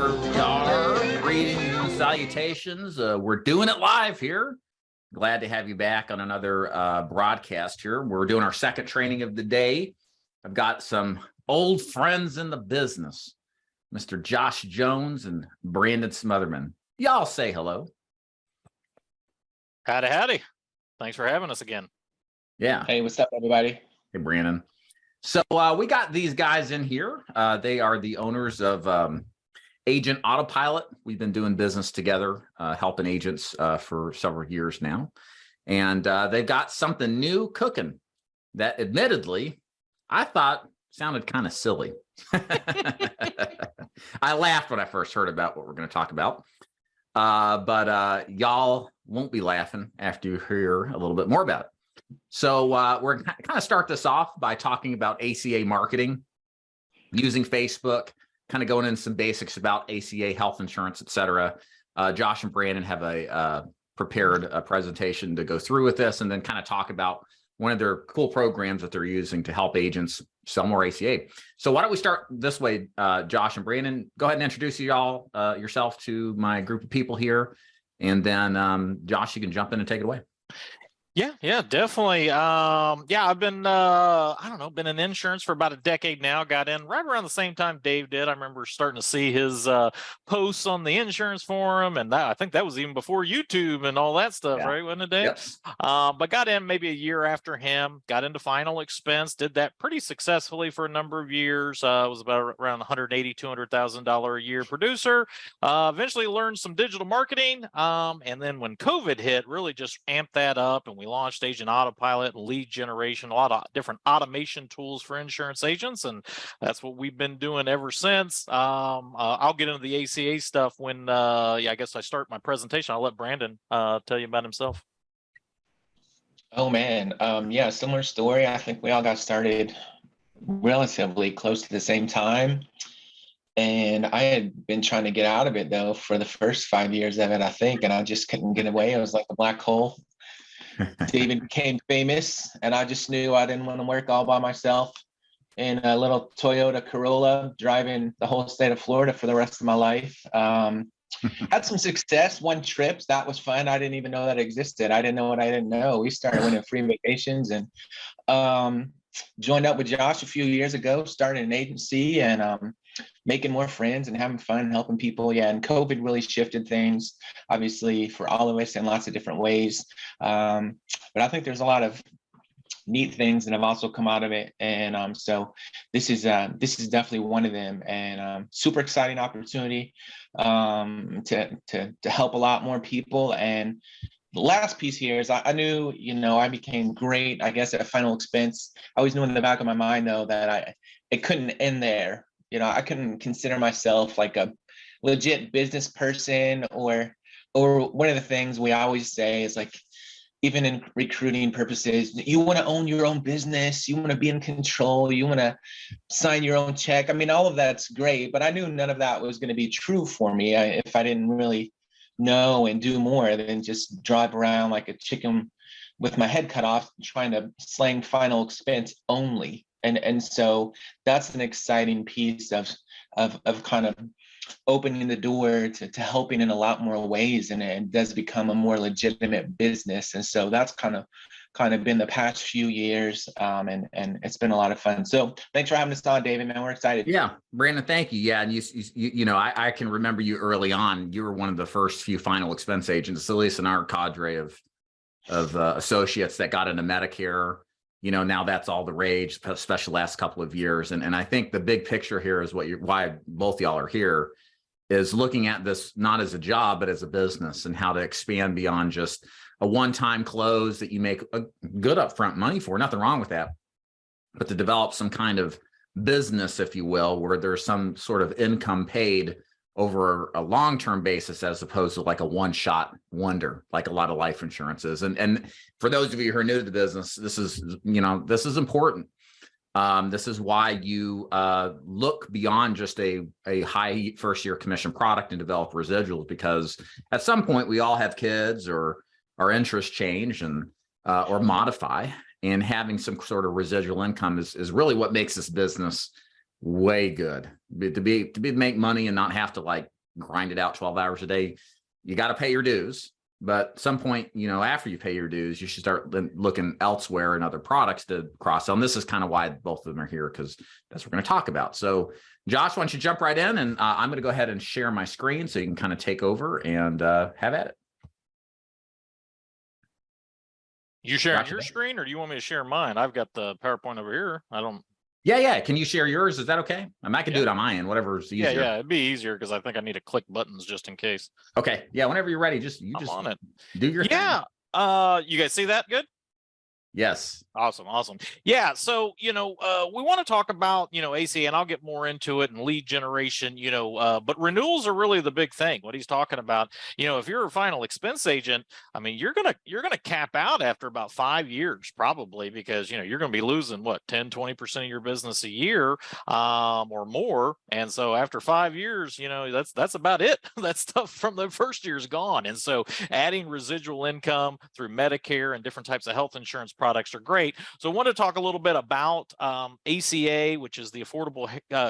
wherever you are. Greetings and salutations. We're doing it live here. Glad to have you back on another broadcast here. We're doing our second training of the day. I've got some old friends in the business, Mr. Josh Jones and Brandon Smotherman. Y'all say hello. Howdy, howdy. Thanks for having us again. Yeah. Hey, what's up, everybody? Hey, Brandon. So we got these guys in here. They are the owners of Agent Autopilot. We've been doing business together, helping agents for several years now. And they've got something new cooking that admittedly, I thought sounded kind of silly. I laughed when I first heard about what we're going to talk about. But y'all won't be laughing after you hear a little bit more about it. So we're going to kind of start this off by talking about ACA marketing, using Facebook, kind of going into some basics about ACA health insurance, et cetera. Josh and Brandon have prepared a presentation to go through with this and then kind of talk about one of their cool programs that they're using to help agents sell more ACA. So why don't we start this way, Josh and Brandon, go ahead and introduce yourself to my group of people here. And then Josh, you can jump in and take it away. Yeah, definitely. I've been, been in insurance for about a decade now. Got in right around the same time Dave did. I remember starting to see his posts on the insurance forum, and I think that was even before YouTube and all that stuff, right? Wasn't it, Dave? Yep. But got in maybe a year after him. Got into final expense. Did that pretty successfully for a number of years. Was about around $180,000, $200,000 a year producer. Eventually learned some digital marketing, and then when COVID hit, really just amped that up, and we launched Agent Autopilot and lead generation, a lot of different automation tools for insurance agents, and that's what we've been doing ever since. I'll get into the ACA stuff when I guess I start my presentation. I'll let Brandon tell you about himself. Oh man, similar story. I think we all got started relatively close to the same time, and I had been trying to get out of it though for the first 5 years of it, I think, and I just couldn't get away. It was like a black hole. David became famous, and I just knew I didn't want to work all by myself in a little Toyota Corolla driving the whole state of Florida for the rest of my life. Had some success, won trips. That was fun. I didn't even know that existed. I didn't know what I didn't know. We started winning free vacations, and joined up with Josh a few years ago, started an agency, and making more friends and having fun, helping people. Yeah, and COVID really shifted things, obviously, for all of us in lots of different ways. But I think there's a lot of neat things that have also come out of it. And so this is definitely one of them, and super exciting opportunity to help a lot more people. And the last piece here is I knew, I became great, I guess, at final expense. I always knew in the back of my mind, though, that it couldn't end there. I couldn't consider myself like a legit business person, or one of the things we always say is, like, even in recruiting purposes, you want to own your own business, you want to be in control, you want to sign your own check. I mean, all of that's great, but I knew none of that was going to be true for me if I didn't really know and do more than just drive around like a chicken with my head cut off, trying to slang final expense only. And so that's an exciting piece of kind of opening the door to helping in a lot more ways, and it does become a more legitimate business. And so that's kind of been the past few years, and it's been a lot of fun. So thanks for having us on, David, man. We're excited. Yeah, Brandon, thank you. Yeah, and I can remember you early on. You were one of the first few final expense agents, at least in our cadre of associates that got into Medicare. Now that's all the rage, especially last couple of years. And I think the big picture here is why both y'all are here, is looking at this not as a job, but as a business, and how to expand beyond just a one-time close that you make a good upfront money for. Nothing wrong with that, but to develop some kind of business, if you will, where there's some sort of income paid over a long-term basis, as opposed to like a one-shot wonder, like a lot of life insurance is. And for those of you who are new to the business, this is important. This is why you look beyond just a high first-year commission product and develop residuals, because at some point we all have kids, or our interests change and or modify, and having some sort of residual income is really what makes this business way good. To make money and not have to like grind it out 12 hours a day. You got to pay your dues, but at some point, after you pay your dues, you should start looking elsewhere in other products to cross sell. And this is kind of why both of them are here, because that's what we're going to talk about. So Josh, why don't you jump right in, and I'm going to go ahead and share my screen so you can kind of take over and have at it. You sharing your screen, or do you want me to share mine? I've got the PowerPoint over here. I don't. Yeah. Can you share yours? Is that okay? I can do it on my end, whatever's easier. Yeah, it'd be easier because I think I need to click buttons just in case. Okay. Yeah, whenever you're ready, I'm on it. Do your thing. You guys see that good? Yes. Awesome. Yeah. So, we want to talk about, ACA, and I'll get more into it, and lead generation, but renewals are really the big thing. What he's talking about, if you're a final expense agent, I mean, you're going to cap out after about 5 years, probably, because, you're going to be losing what, 10-20% of your business a year, or more. And so after 5 years, that's about it. That stuff from the first year is gone. And so adding residual income through Medicare and different types of health insurance products are great. So I want to talk a little bit about ACA, which is the Affordable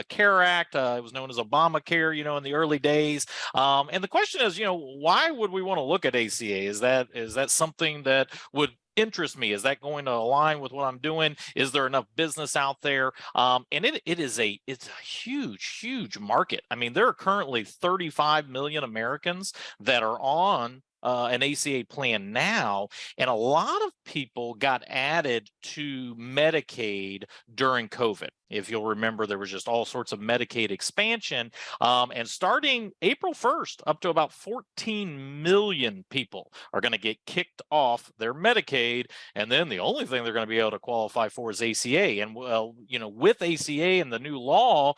Care Act. It was known as Obamacare, in the early days. And the question is, why would we want to look at ACA? Is that something that would interest me? Is that going to align with what I'm doing? Is there enough business out there? And it's a huge market. I mean, there are currently 35 million Americans that are on an ACA plan now, and a lot of people got added to Medicaid during COVID. If you'll remember, there was just all sorts of Medicaid expansion, and starting April 1st, up to about 14 million people are going to get kicked off their Medicaid, and then the only thing they're going to be able to qualify for is ACA. And with ACA and the new law,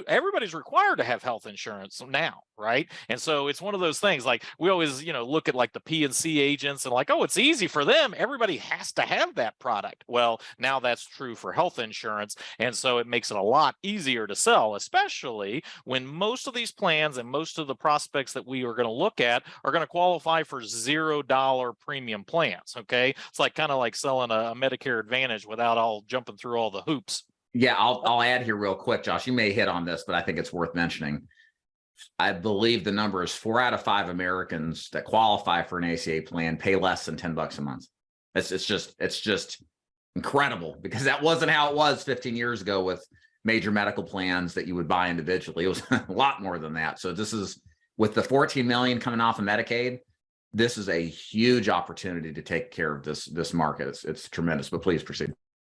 everybody's required to have health insurance now, right? And so it's one of those things, like we always, look at like the P&C agents and like, oh, it's easy for them. Everybody has to have that product. Well, now that's true for health insurance. And so it makes it a lot easier to sell, especially when most of these plans and most of the prospects that we are going to look at are going to qualify for $0 premium plans. Okay. It's like kind of like selling a Medicare Advantage without all jumping through all the hoops. Yeah, I'll add here real quick, Josh. You may hit on this, but I think it's worth mentioning. I believe the number is 4 out of 5 Americans that qualify for an ACA plan pay less than $10 a month. It's just incredible, because that wasn't how it was 15 years ago with major medical plans that you would buy individually. It was a lot more than that. So this is, with the 14 million coming off of Medicaid, this is a huge opportunity to take care of this market. It's tremendous, but please proceed.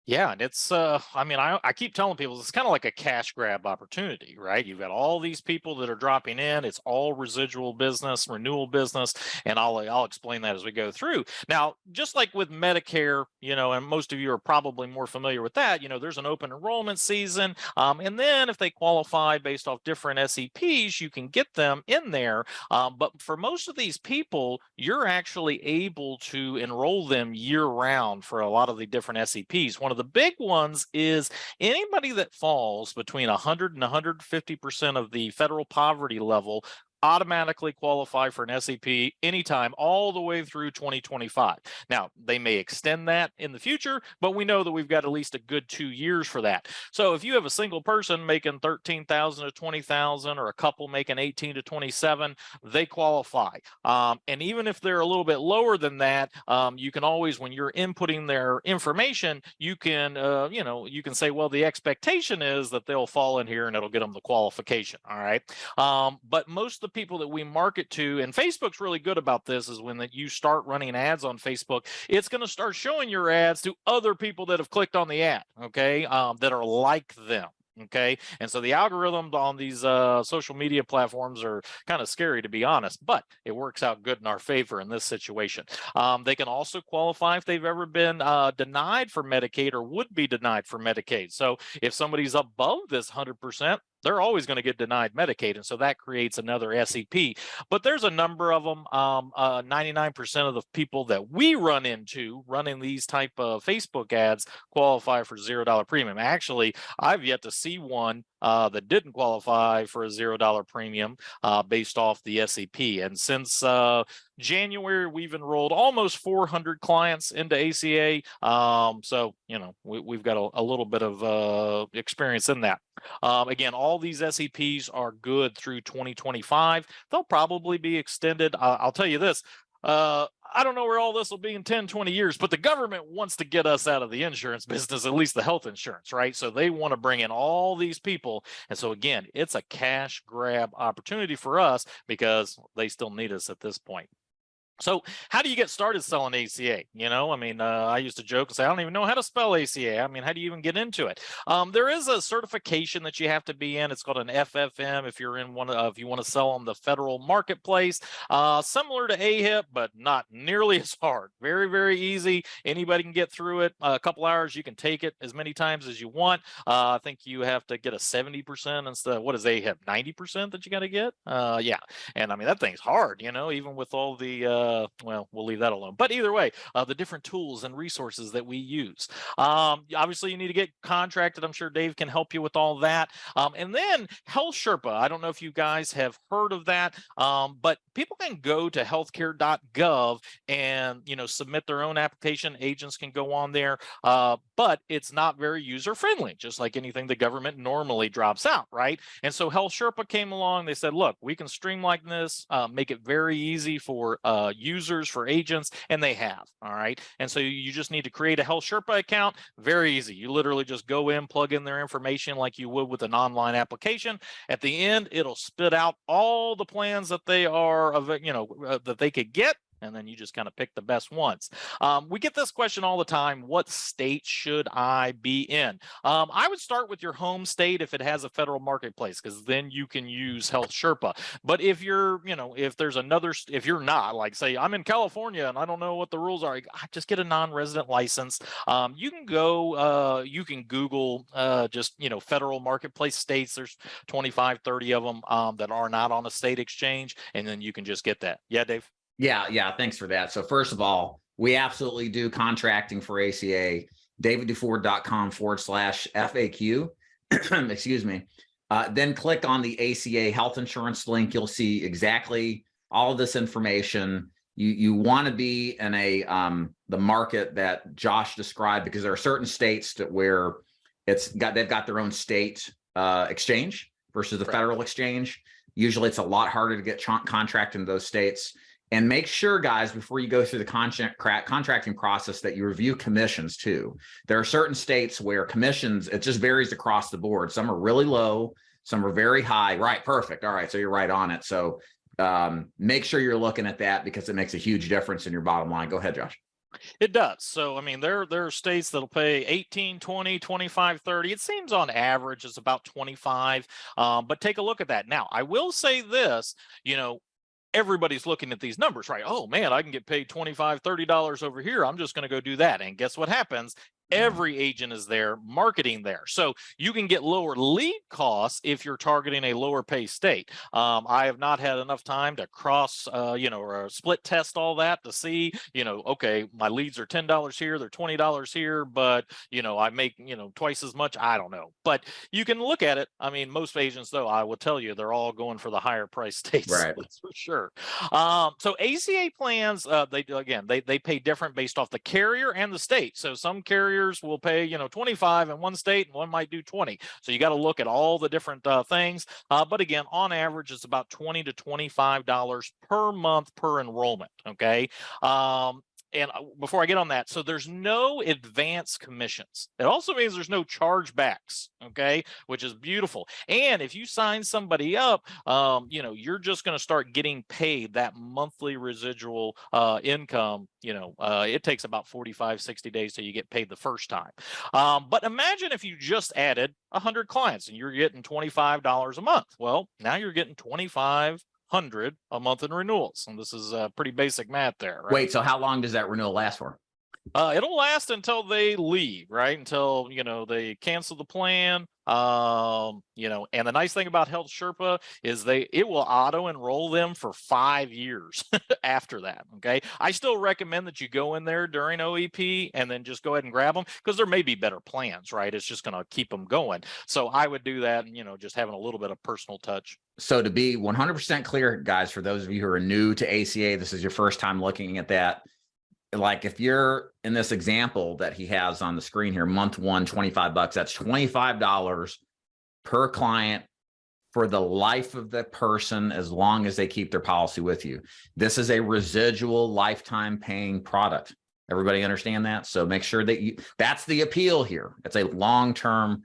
Yeah, and it's I keep telling people it's kind of like a cash grab opportunity, right? You've got all these people that are dropping in. It's all residual business, renewal business, and I'll explain that as we go through. Now, just like with Medicare, and most of you are probably more familiar with that, there's an open enrollment season, and then if they qualify based off different SEPs, you can get them in there. But for most of these people, you're actually able to enroll them year round for a lot of the different SEPs. One of the big ones is anybody that falls between 100 and 150% of the federal poverty level automatically qualify for an SEP anytime, all the way through 2025. Now, they may extend that in the future, but we know that we've got at least a good 2 years for that. So if you have a single person making 13,000 to 20,000, or a couple making 18 to 27, they qualify. And even if they're a little bit lower than that, you can always, when you're inputting their information, you can, you can say, well, the expectation is that they'll fall in here and it'll get them the qualification. All right. But most of the people that we market to, and Facebook's really good about this, is when you start running ads on Facebook, it's going to start showing your ads to other people that have clicked on the ad, okay, that are like them. Okay. And so the algorithms on these social media platforms are kind of scary, to be honest, but it works out good in our favor in this situation. They can also qualify if they've ever been denied for Medicaid or would be denied for Medicaid. So if somebody's above this 100%, they're always going to get denied Medicaid. And so that creates another SEP. But there's a number of them. 99% of the people that we run into running these type of Facebook ads qualify for $0 premium. Actually, I've yet to see one that didn't qualify for a $0 premium based off the SEP. And since January, we've enrolled almost 400 clients into ACA. So, you know, we've got a little bit of experience in that. Again, all these SEPs are good through 2025. They'll probably be extended. I'll tell you this. I don't know where all this will be in 10, 20 years, but the government wants to get us out of the insurance business, at least the health insurance, right? So they want to bring in all these people. And so again, it's a cash grab opportunity for us because they still need us at this point. So how do you get started selling ACA? You know, I mean, I used to joke and say, I don't even know how to spell ACA. I mean, how do you even get into it? There is a certification that you have to be in. It's called an FFM if you're in one of, if you want to sell on the federal marketplace, similar to AHIP, but not nearly as hard. Very, very easy. Anybody can get through it. A couple hours, you can take it as many times as you want. I think you have to get a 70% instead. What is AHIP? 90% that you got to get? Yeah. And I mean, that thing's hard, you know, even with all the, well, we'll leave that alone. But either way, the different tools and resources that we use. Obviously, you need to get contracted. I'm sure Dave can help you with all that. And then Health Sherpa. I don't know if you guys have heard of that, but people can go to healthcare.gov and, you know, submit their own application. Agents can go on there, but it's not very user friendly, just like anything the government normally drops out, right? And so Health Sherpa came along. They said, look, we can streamline this, make it very easy for users, for agents, and they have. All right. And so you just need to create a Health Sherpa account. Very easy. You literally just go in, plug in their information like you would with an online application. At the end, it'll spit out all the plans that they are, you know, that they could get. And then you just kind of pick the best ones. We get this question all the time. What state should I be in? I would start with your home state if it has a federal marketplace, because then you can use Health Sherpa. But if you're, you know, if there's another, if you're not, like say I'm in California and I don't know what the rules are, just get a non-resident license. You can go, you can Google just, you know, federal marketplace states. There's 25, 30 of them that are not on a state exchange. And then you can just get that. Yeah, Dave? Yeah. Thanks for that. So first of all, we absolutely do contracting for ACA, davidduford.com/FAQ. Excuse me. Then click on the ACA health insurance link. You'll see exactly all of this information. You want to be in the market that Josh described, because there are certain states that where they've got their own state exchange versus the federal exchange. Usually it's a lot harder to get contracted in those states. And make sure, guys, before you go through the contracting process, that you review commissions too. There are certain states where commissions, it just varies across the board. Some are really low, some are very high. Right, perfect. All right, so you're right on it. So make sure you're looking at that, because it makes a huge difference in your bottom line. Go ahead, Josh. It does. So, I mean, there are states that'll pay 18, 20, 25, 30. It seems on average it's about 25, but take a look at that. Now, I will say this, you know, everybody's looking at these numbers, right? Oh man, I can get paid $25, $30 over here. I'm just going to go do that. And guess what happens? Every agent is there marketing there. So you can get lower lead costs if you're targeting a lower pay state. I have not had enough time to cross, you know, or split test all that to see, you know, okay, my leads are $10 here, they're $20 here, but, you know, I make, you know, twice as much. I don't know. But you can look at it. I mean, most agents, though, I will tell you, they're all going for the higher price states. Right. That's for sure. So ACA plans, they pay different based off the carrier and the state. So some carriers will pay, you know, 25 in one state and one might do 20. So you got to look at all the different things. But again, on average, it's about $20 to $25 per month per enrollment. Okay. And before I get on that, so there's no advance commissions. It also means there's no chargebacks, okay, which is beautiful. And if you sign somebody up, you know, you're just going to start getting paid that monthly residual income. You know, it takes about 45, 60 days till you get paid the first time. But imagine if you just added 100 clients and you're getting $25 a month. Well, now you're getting $2,500 a month in renewals. And this is pretty basic math there, right? Wait, so how long does that renewal last for? It'll last until they leave, right? Until, they cancel the plan. And the nice thing about Health Sherpa is it will auto enroll them for 5 years after that. Okay. I still recommend that you go in there during OEP and then just go ahead and grab them, because there may be better plans, right? It's just going to keep them going. So I would do that, and, just having a little bit of personal touch. So to be 100% clear, guys, for those of you who are new to ACA, this is your first time looking at that. Like if you're in this example that he has on the screen here, month one, $25, that's $25 per client for the life of the person, as long as they keep their policy with you. This is a residual lifetime paying product. Everybody understand that? So make sure that that's the appeal here. It's a long-term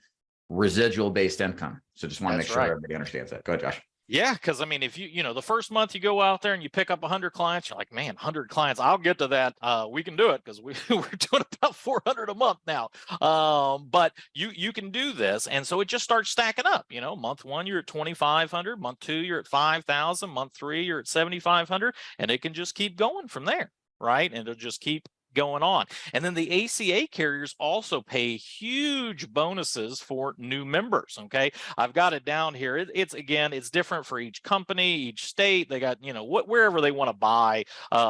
residual based income. So just want to make sure everybody understands that. Go ahead, Josh. Yeah, because I mean, if the first month you go out there and you pick up 100 clients, you're like, man, 100 clients, I'll get to that. We can do it, because we're doing about 400 a month now. But you can do this, and so it just starts stacking up. Month one you're at 2,500, month two you're at 5,000, month three you're at 7,500, and it can just keep going from there, right? And it'll just keep going on. And then the ACA carriers also pay huge bonuses for new members. Okay, I've got it down here. It's different for each company, each state. They got, wherever they want to buy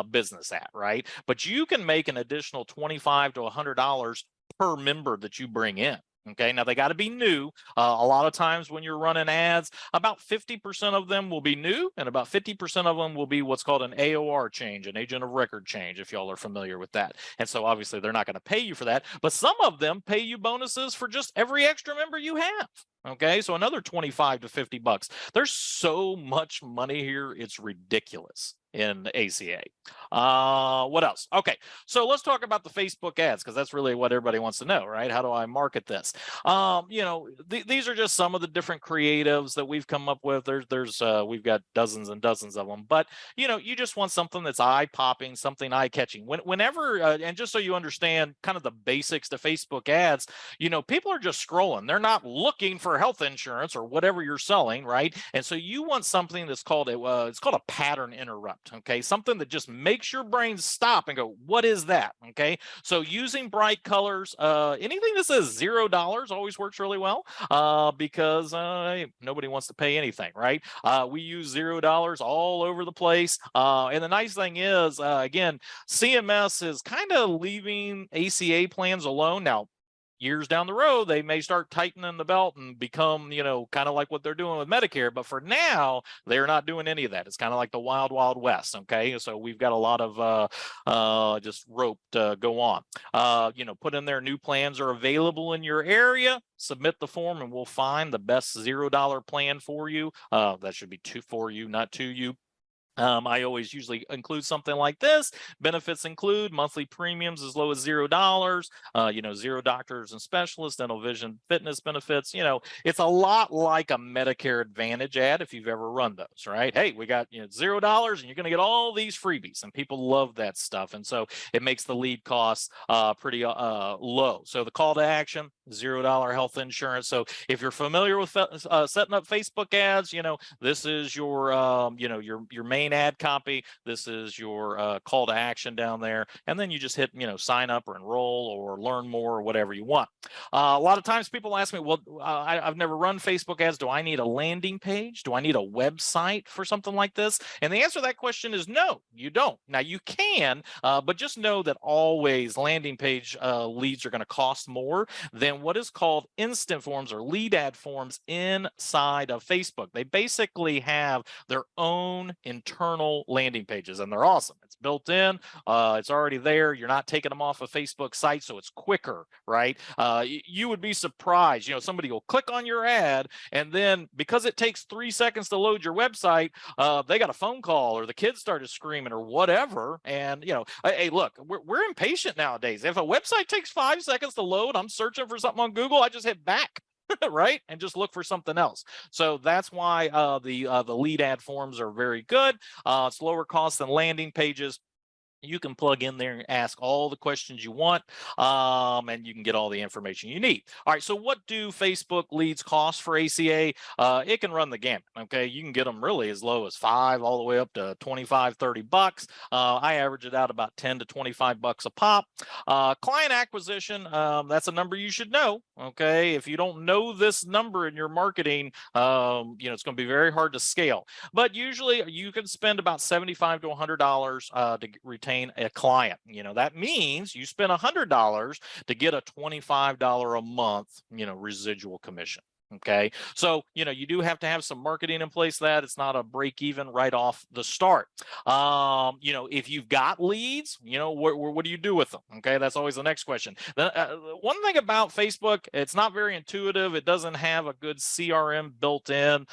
business at, right? But you can make an additional $25 to $100 per member that you bring in. Okay, now they got to be new. A lot of times when you're running ads, about 50% of them will be new, and about 50% of them will be what's called an AOR change, an agent of record change, if y'all are familiar with that. And so obviously they're not going to pay you for that, but some of them pay you bonuses for just every extra member you have. Okay, so another 25 to $50. There's so much money here, it's ridiculous in ACA. What else? Okay, so let's talk about the Facebook ads, because that's really what everybody wants to know, right? How do I market this? These are just some of the different creatives that we've come up with. We've got dozens and dozens of them, but you just want something that's eye-popping, something eye-catching. Whenever, and just so you understand kind of the basics to Facebook ads, people are just scrolling. They're not looking for health insurance or whatever you're selling, right? And so you want something that's called it's called a pattern interrupt. Okay, something that just makes your brain stop and go, what is that? Okay, so using bright colors, anything that says $0 always works really well, because nobody wants to pay anything, right? We use $0 all over the place, and the nice thing is, again, CMS is kind of leaving ACA plans alone now. Years down the road, they may start tightening the belt and become, kind of like what they're doing with Medicare. But for now, they're not doing any of that. It's kind of like the wild, wild west. Okay, so we've got a lot of just rope to go on. Put in there new plans are available in your area. Submit the form, and we'll find the best $0 plan for you. That should be for you, not to you. I always usually include something like this. Benefits include monthly premiums as low as $0, 0 doctors and specialists, dental, vision, fitness benefits. It's a lot like a Medicare Advantage ad if you've ever run those, right? Hey, we got $0 and you're going to get all these freebies, and people love that stuff. And so it makes the lead costs pretty low. So the call to action, $0 health insurance. So if you're familiar with setting up Facebook ads, this is your your main ad copy. This is your call to action down there, and then you just hit sign up or enroll or learn more or whatever you want. A lot of times people ask me, well, I've never run Facebook ads. Do I need a landing page? Do I need a website for something like this? And the answer to that question is no, you don't. Now you can, but just know that always landing page leads are going to cost more than what is called instant forms or lead ad forms inside of Facebook. They basically have their own internal landing pages, and they're awesome. It's built in, it's already there. You're not taking them off a Facebook site, so it's quicker, right? You would be surprised. Somebody will click on your ad, and then because it takes 3 seconds to load your website, they got a phone call, or the kids started screaming, or whatever. And hey, look, we're impatient nowadays. If a website takes 5 seconds to load, I'm searching for something on Google, I just hit back. Right, and just look for something else. So that's why the lead ad forms are very good. It's lower cost than landing pages. You can plug in there and ask all the questions you want, and you can get all the information you need. All right, so what do Facebook leads cost for ACA? It can run the gamut, okay? You can get them really as low as $5 all the way up to 25, 30 bucks. I average it out about 10 to 25 bucks a pop. Client acquisition, that's a number you should know, okay? If you don't know this number in your marketing, it's going to be very hard to scale. But usually you can spend about $75 to $100 to retain a client. That means you spend $100 to get a $25 a month, residual commission. Okay, so you do have to have some marketing in place. That it's not a break even right off the start. If you've got leads, what do you do with them? Okay, that's always the next question. One thing about Facebook, it's not very intuitive. It doesn't have a good CRM built in.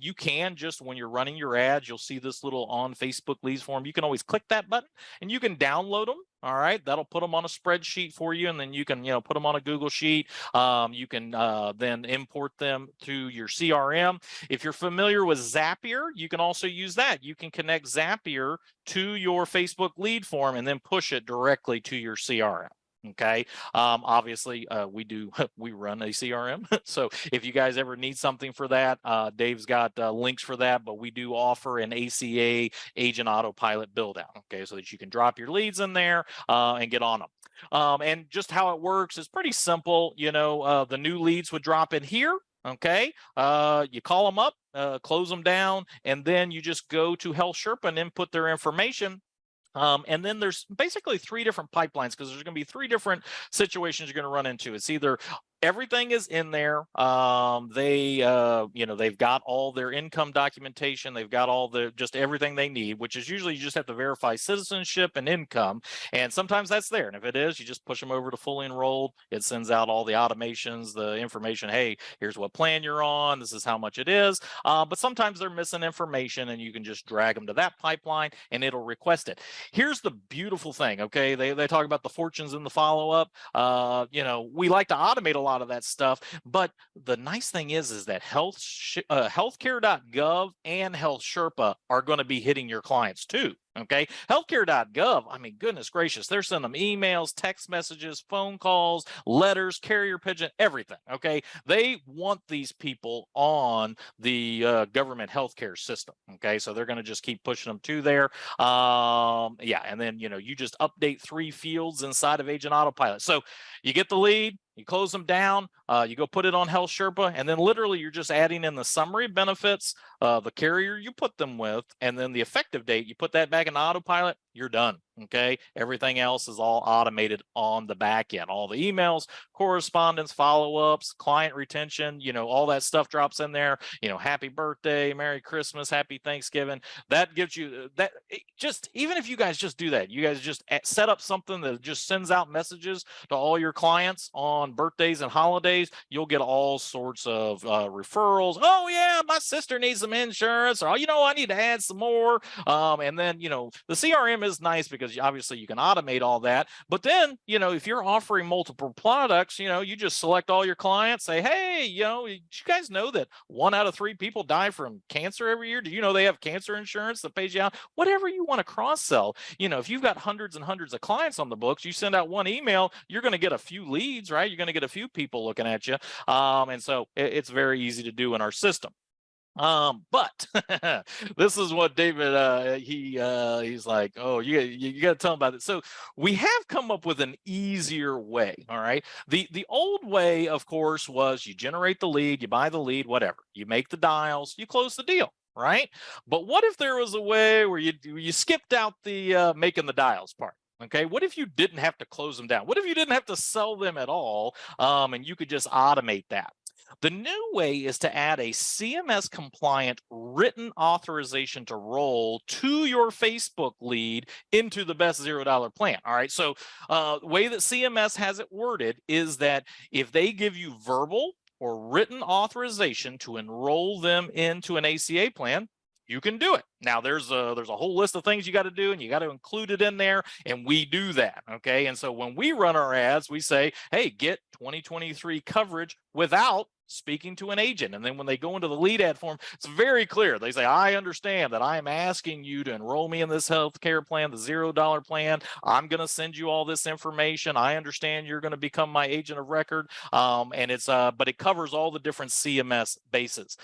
You can just, when you're running your ads, you'll see this little on Facebook leads form. You can always click that button and you can download them. All right, that'll put them on a spreadsheet for you, and then you can, put them on a Google sheet. You can then import them to your CRM. If you're familiar with Zapier, you can also use that. You can connect Zapier to your Facebook lead form and then push it directly to your CRM. Okay. Obviously, we run a CRM. So if you guys ever need something for that, Dave's got links for that, but we do offer an ACA agent autopilot build out. Okay. So that you can drop your leads in there and get on them. And just how it works is pretty simple. The new leads would drop in here. Okay. You call them up, close them down, and then you just go to Health Sherpa and input their information. And then there's basically 3 different pipelines, because there's going to be 3 different situations you're going to run into. It's either everything is in there. They've got all their income documentation. They've got all just everything they need, which is usually you just have to verify citizenship and income. And sometimes that's there. And if it is, you just push them over to fully enrolled. It sends out all the automations, the information. Hey, here's what plan you're on. This is how much it is. But sometimes they're missing information, and you can just drag them to that pipeline and it'll request it. Here's the beautiful thing. Okay. They talk about the fortunes in the follow-up. We like to automate a lot of that stuff, but the nice thing is that healthcare.gov and Health Sherpa are going to be hitting your clients too. Okay, healthcare.gov, I mean, goodness gracious, they're sending them emails, text messages, phone calls, letters, carrier pigeon, everything. Okay, they want these people on the government healthcare system. Okay, so they're going to just keep pushing them to there. And then you just update 3 fields inside of Agent Autopilot. So you get the lead, you close them down, you go put it on Health Sherpa, and then literally you're just adding in the summary benefits, the carrier you put them with, and then the effective date, you put that back in autopilot, you're done. Okay. Everything else is all automated on the back end. All the emails, correspondence, follow-ups, client retention, all that stuff drops in there. Happy birthday, Merry Christmas, Happy Thanksgiving. That gives you that. Even if you guys just do that, you guys just set up something that just sends out messages to all your clients on birthdays and holidays, you'll get all sorts of referrals. Oh yeah, my sister needs some insurance, or I need to add some more. And then the CRM is nice because obviously you can automate all that. But then if you're offering multiple products, you just select all your clients, say, hey, did you guys know that 1 out of 3 people die from cancer every year? Do you know they have cancer insurance that pays you out? Whatever you want to cross sell. If you've got hundreds and hundreds of clients on the books, you send out 1 email, you're going to get a few leads, right? You're going to get a few people looking at you. And so it's very easy to do in our system. But this is what David, he's like, oh, you got to tell him about it. So we have come up with an easier way. All right. The old way, of course, was you generate the lead, you buy the lead, whatever, you make the dials, you close the deal. Right. But what if there was a way where you skipped out the making the dials part? Okay, what if you didn't have to close them down? What if you didn't have to sell them at all, and you could just automate that? The new way is to add a CMS compliant written authorization to roll to your Facebook lead into the best $0 plan. All right. So the way that CMS has it worded is that if they give you verbal or written authorization to enroll them into an ACA plan, you can do it. Now there's a whole list of things you got to do, and you got to include it in there, and we do that. Okay. And so when we run our ads, we say, hey, get 2023 coverage without speaking to an agent. And then when they go into the lead ad form, it's very clear. They say, I understand that I am asking you to enroll me in this healthcare plan, the $0 plan. I'm going to send you all this information. I understand you're going to become my agent of record. And it's but it covers all the different CMS bases.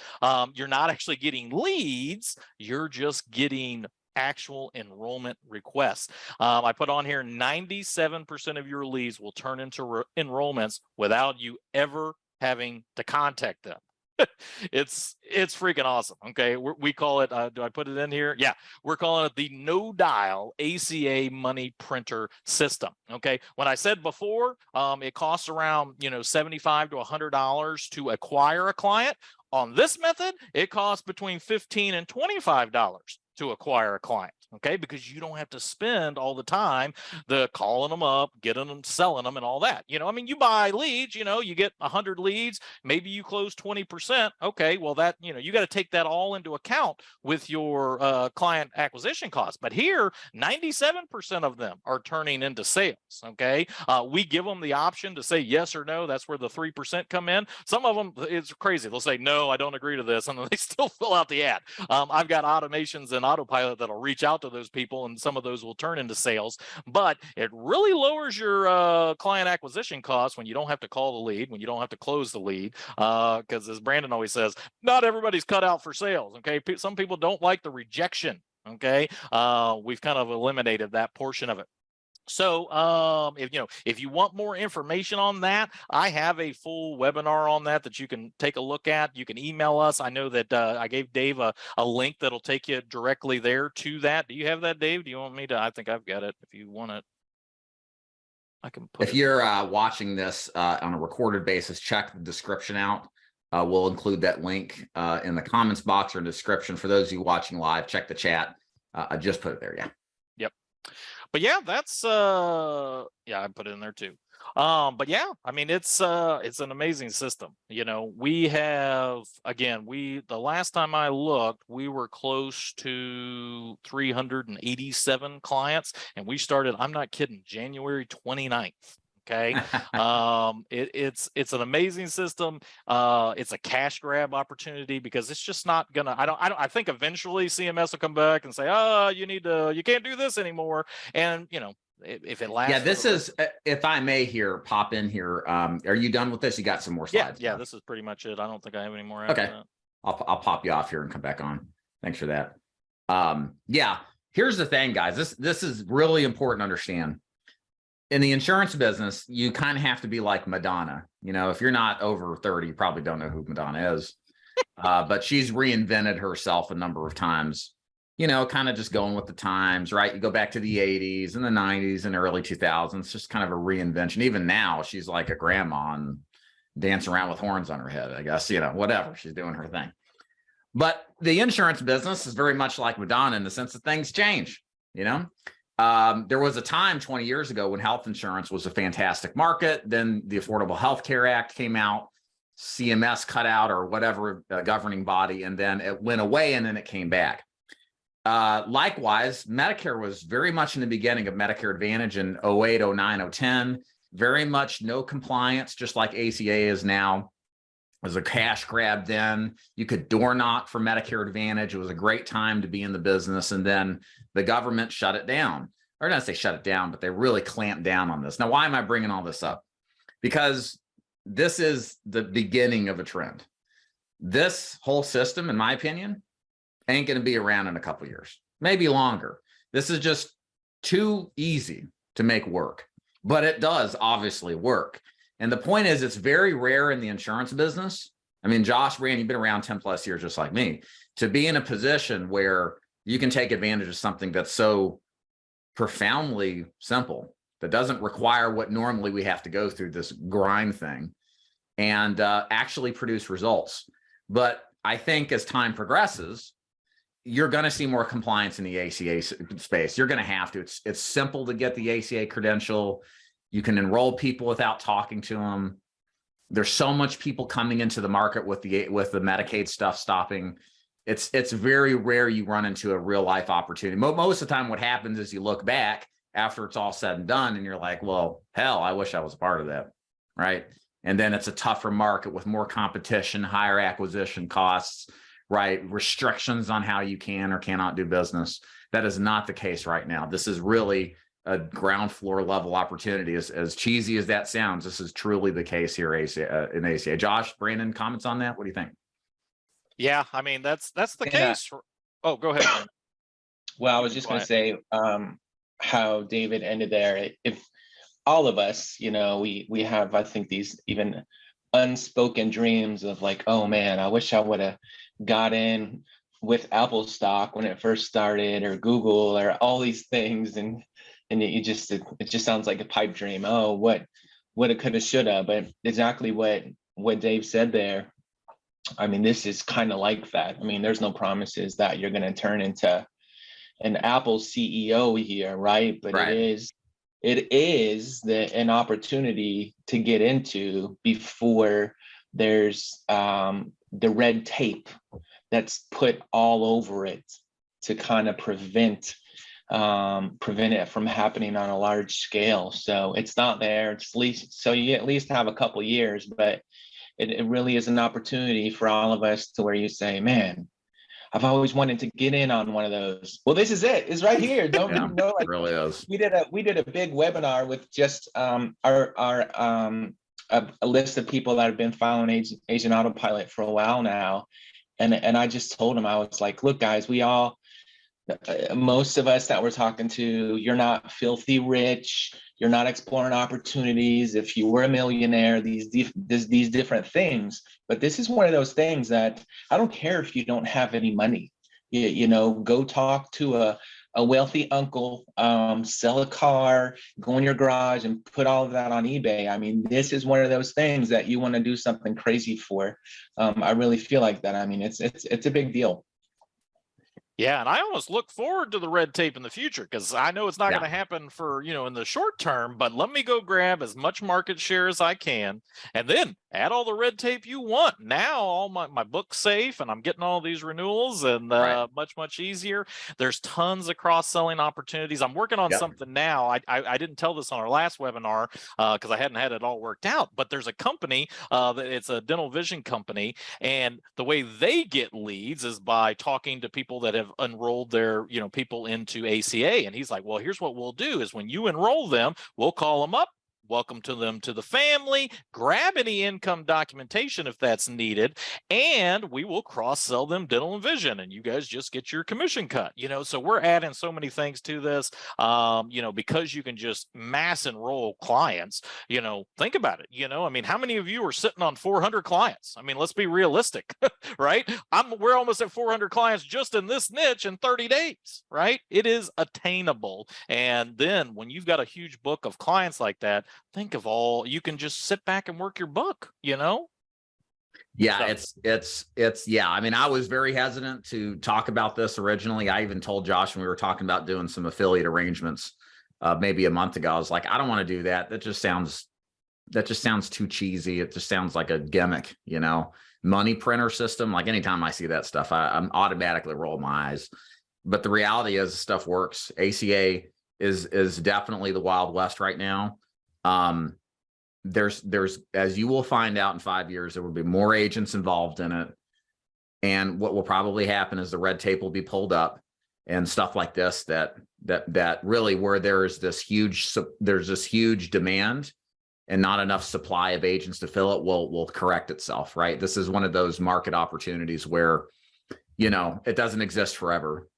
You're not actually getting leads. You're just getting actual enrollment requests. I put on here 97% of your leads will turn into enrollments without you ever having to contact them. It's freaking awesome. Okay, we call it, do I put it in here? Yeah, we're calling it the no dial ACA money printer system. Okay, when I said before, it costs around $75 to $100 to acquire a client. On this method, it costs between $15 and $25 to acquire a client. Okay, because you don't have to spend all the time calling them up, getting them, selling them, and all that. I mean, you buy leads, you get 100 leads, maybe you close 20%. Okay, well, that, you got to take that all into account with your client acquisition costs. But here, 97% of them are turning into sales. Okay, we give them the option to say yes or no. That's where the 3% come in. Some of them, it's crazy. They'll say, no, I don't agree to this, and then they still fill out the ad. I've got automations and autopilot that'll reach out to those people, and some of those will turn into sales. But it really lowers your client acquisition costs when you don't have to call the lead, when you don't have to close the lead, because as Brandon always says, not everybody's cut out for sales. Okay, some people don't like the rejection. Okay, we've kind of eliminated that portion of it. So if you want more information on that, I have a full webinar on that you can take a look at. You can email us. I know that I gave Dave a link that'll take you directly there to that. Do you have that, Dave? Do you want me to? I think I've got it. If you want it, I can put if you're watching this on a recorded basis, check the description out. We'll include that link in the comments box or in the description. For those of you watching live, check the chat. I just put it there. Yeah. Yep. But yeah, that's yeah, I put it in there too. But yeah, I mean, it's an amazing system. We have, again, the last time I looked, we were close to 387 clients, and we started, I'm not kidding, January 29th. Okay. It's an amazing system. It's a cash grab opportunity because it's just not gonna, I think eventually CMS will come back and say, you can't do this anymore. And if it lasts. Yeah, this is, if I may here, pop in here. Are you done with this? You got some more slides? Yeah, this is pretty much it. I don't think I have any more. Okay. I'll pop you off here and come back on. Thanks for that. Yeah, here's the thing, guys. This is really important to understand. In the insurance business, you kind of have to be like Madonna. If you're not over 30, you probably don't know who Madonna is. But she's reinvented herself a number of times, kind of just going with the times, right? You go back to the 80s and the 90s and early 2000s, just kind of a reinvention. Even now, she's like a grandma and dancing around with horns on her head, I guess, whatever. She's doing her thing. But the insurance business is very much like Madonna in the sense that things change, There was a time 20 years ago when health insurance was a fantastic market. Then the Affordable Health Care Act came out, CMS cut out or whatever governing body, and then it went away and then it came back. Likewise, Medicare was very much in the beginning of Medicare Advantage in 08, 09, 010, very much no compliance, just like ACA is now. It was a cash grab then. You could door knock for Medicare Advantage. It was a great time to be in the business. And then the government shut it down. Or not say shut it down, but they really clamped down on this. Now, why am I bringing all this up? Because this is the beginning of a trend. This whole system, in my opinion, ain't going to be around in a couple of years, maybe longer. This is just too easy to make work, but it does obviously work. And the point is, it's very rare in the insurance business. I mean, Josh, Brand, you've been around 10 plus years, just like me, to be in a position where you can take advantage of something that's so profoundly simple, that doesn't require what normally we have to go through, this grind thing, and actually produce results. But I think as time progresses, you're going to see more compliance in the ACA space. You're going to have to. It's simple to get the ACA credential. You can enroll people without talking to them. There's so much people coming into the market with the Medicaid stuff stopping. It's very rare you run into a real life opportunity. Most of the time what happens is you look back after it's all said and done and you're like, well, hell, I wish I was a part of that, right? And then it's a tougher market with more competition, higher acquisition costs, right? Restrictions on how you can or cannot do business. That is not the case right now. This is really a ground floor level opportunity. As cheesy as that sounds, this is truly the case here in ACA. Josh, Brandon, comments on that? What do you think? Yeah, I mean, that's the Yeah. case. Oh, go ahead, Brandon. Well, I was just going to say how David ended there. If all of us, you know, we have, I think, these even unspoken dreams of like, oh man, I wish I would have got in with Apple stock when it first started, or Google, or all these things, and it just sounds like a pipe dream. Oh, what it coulda, shoulda. But exactly what Dave said there. I mean, this is kind of like that. I mean, there's no promises that you're going to turn into an Apple CEO here, right? But Right. it is an opportunity to get into before there's the red tape that's put all over it to kind of prevent it from happening on a large scale. So it's not there. It's at least, so you at least have a couple years, but it really is an opportunity for all of us to where you say, man, I've always wanted to get in on one of those. Well, this is it. It's right here. Don't Yeah, know, like, it really is. we did a big webinar with just a list of people that have been following Agent Autopilot for a while now, and I just told them, I was like, look, guys, we all, most of us that we're talking to, you're not filthy rich, you're not exploring opportunities. If you were a millionaire, these different things, but this is one of those things that I don't care if you don't have any money. You know, go talk to a wealthy uncle, sell a car, go in your garage and put all of that on eBay. I mean, this is one of those things that you want to do something crazy for. I really feel like that. I mean, it's a big deal. Yeah, and I almost look forward to the red tape in the future, because I know it's not Yeah. going to happen for, in the short term, but let me go grab as much market share as I can, and then add all the red tape you want. Now all my book's safe, and I'm getting all these renewals, and Right. much easier. There's tons of cross-selling opportunities. I'm working on Yep. something now. I didn't tell this on our last webinar because I hadn't had it all worked out, but there's a company, it's a dental vision company, and the way they get leads is by talking to people that have enrolled their people into ACA. And he's like, well, here's what we'll do is when you enroll them, we'll call them up, welcome to them to the family, grab any income documentation if that's needed, and we will cross-sell them dental and vision, and you guys just get your commission cut. So we're adding so many things to this, because you can just mass enroll clients. Think about it. I mean, how many of you are sitting on 400 clients? I mean, let's be realistic. Right? We're almost at 400 clients just in this niche in 30 days, right? It is attainable. And then when you've got a huge book of clients like that, think of all, you can just sit back and work your book, Yeah, it's yeah. I mean, I was very hesitant to talk about this originally. I even told Josh when we were talking about doing some affiliate arrangements maybe a month ago, I was like, I don't want to do that. That just sounds too cheesy. It just sounds like a gimmick, money printer system. Like anytime I see that stuff, I'm automatically roll my eyes. But the reality is stuff works. ACA is definitely the Wild West right now. There's, as you will find out in 5 years, there will be more agents involved in it. And what will probably happen is the red tape will be pulled up and stuff like this, that really where there's this huge demand and not enough supply of agents to fill it will correct itself, right? This is one of those market opportunities where, it doesn't exist forever,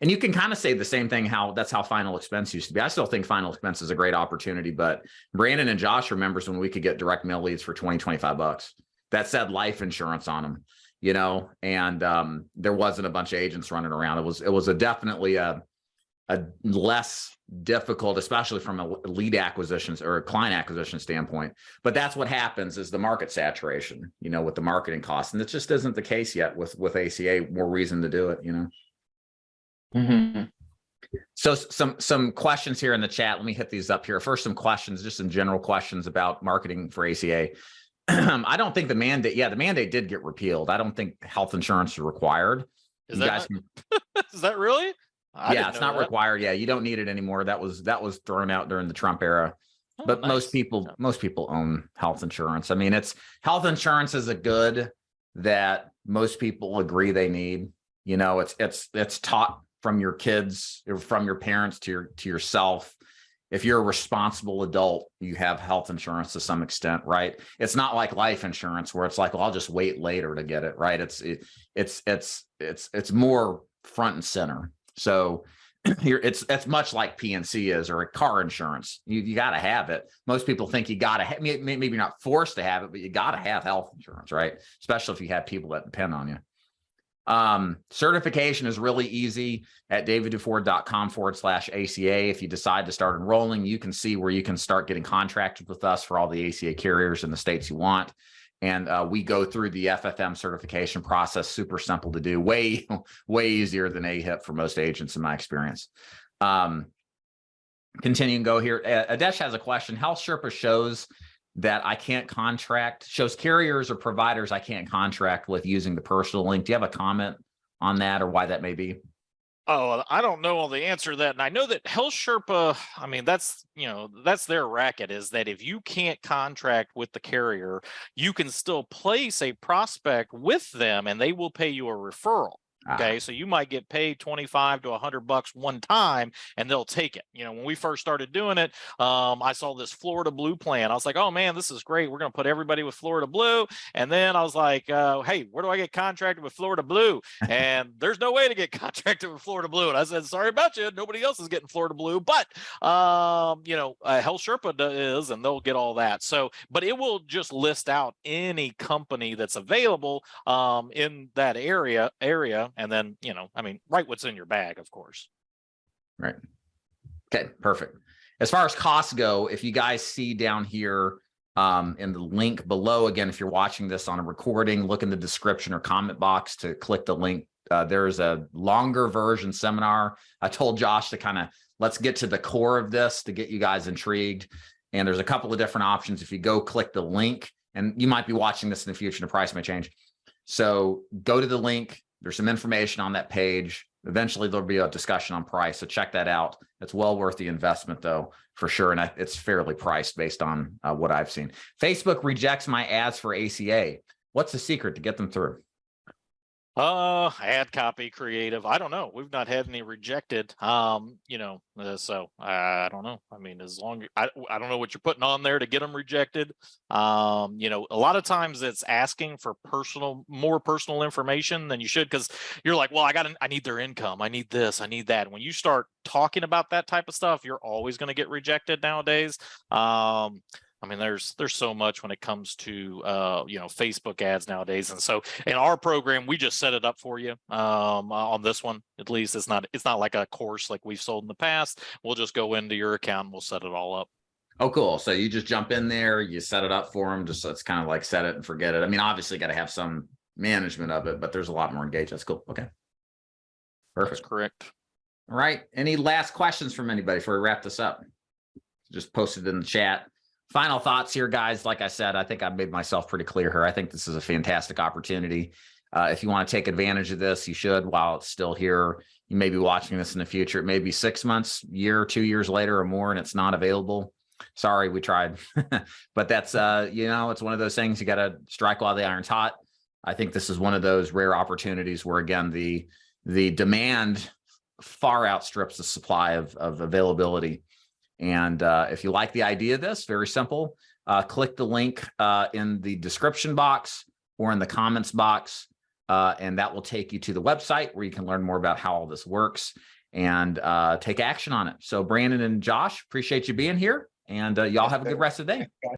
and you can kind of say the same thing, that's how final expense used to be. I still think final expense is a great opportunity, but Brandon and Josh remembers when we could get direct mail leads for $20-25 that said life insurance on them, and there wasn't a bunch of agents running around. It was definitely a less difficult, especially from a lead acquisitions or a client acquisition standpoint. But that's what happens is the market saturation, with the marketing costs. And it just isn't the case yet with ACA. More reason to do it, Mm-hmm. So some questions here in the chat. Let me hit these up here. First, some questions, just some general questions about marketing for ACA. I don't think the mandate did get repealed. I don't think health insurance is required. Is that really? Yeah, it's not required. Yeah, you don't need it anymore. That was thrown out during the Trump era. Oh, But nice. most people own health insurance. I mean, health insurance is a good that most people agree they need. You know, it's taught from your kids or from your parents to yourself. If you're a responsible adult, you have health insurance to some extent, right? It's not like life insurance where it's like, well, I'll just wait later to get it, right? It's more front and center. So here it's much like PNC is, or a car insurance. You got to have it. Most people think you got to have, maybe you're not forced to have it, but you got to have health insurance, right? Especially if you have people that depend on you. Certification is really easy at davidduford.com/ACA. If you decide to start enrolling, you can see where you can start getting contracted with us for all the ACA carriers in the states you want. And we go through the FFM certification process, super simple to do, way easier than AHIP for most agents in my experience. Continue and go here. Adesh has a question. Health Sherpa shows that I can't shows carriers or providers I can't contract with using the personal link. Do you have a comment on that or why that may be? Oh, I don't know all the answer to that. And I know that Health Sherpa, I mean, that's their racket, is that if you can't contract with the carrier, you can still place a prospect with them and they will pay you a referral. Okay, so you might get paid $25 to $100 one time and they'll take it. When we first started doing it, I saw this Florida Blue plan. I was like, oh man, this is great. We're going to put everybody with Florida Blue. And then I was like, hey, where do I get contracted with Florida Blue? And there's no way to get contracted with Florida Blue. And I said, sorry about you. Nobody else is getting Florida Blue, but Health Sherpa is, and they'll get all that. So, but it will just list out any company that's available in that area. And then, write what's in your bag, of course. Right. Okay, perfect. As far as costs go, if you guys see down here in the link below, again, if you're watching this on a recording, look in the description or comment box to click the link. There's a longer version seminar. I told Josh to let's get to the core of this to get you guys intrigued. And there's a couple of different options. If you go click the link, and you might be watching this in the future, the price may change. So go to the link. There's some information on that page. Eventually, there'll be a discussion on price. So check that out. It's well worth the investment, though, for sure. And it's fairly priced based on what I've seen. Facebook rejects my ads for ACA. What's the secret to get them through? Ad copy creative. I don't know. We've not had any rejected. So I don't know. I mean, as long I don't know what you're putting on there to get them rejected. A lot of times it's asking for more personal information than you should, because you're like, well, I need their income. I need this. I need that. When you start talking about that type of stuff, you're always going to get rejected nowadays. I mean, there's so much when it comes to Facebook ads nowadays, and so in our program we just set it up for you. On this one, at least, it's not like a course like we've sold in the past. We'll just go into your account and we'll set it all up. Oh, cool. So you just jump in there, you set it up for them. Just so it's kind of like set it and forget it. I mean, obviously, got to have some management of it, but there's a lot more engaged. That's cool. Okay, perfect. That's correct. All right. Any last questions from anybody before we wrap this up? Just post it in the chat. Final thoughts here, guys. Like I said, I think I've made myself pretty clear here. I think this is a fantastic opportunity. If you want to take advantage of this, you should while it's still here. You may be watching this in the future. It may be 6 months, year, 2 years later or more, and it's not available. Sorry, we tried. But that's, it's one of those things you got to strike while the iron's hot. I think this is one of those rare opportunities where, again, the demand far outstrips the supply of availability. And if you like the idea of this, very simple, click the link in the description box or in the comments box, and that will take you to the website where you can learn more about how all this works and take action on it. So Brandon and Josh, appreciate you being here, and y'all have a good rest of the day.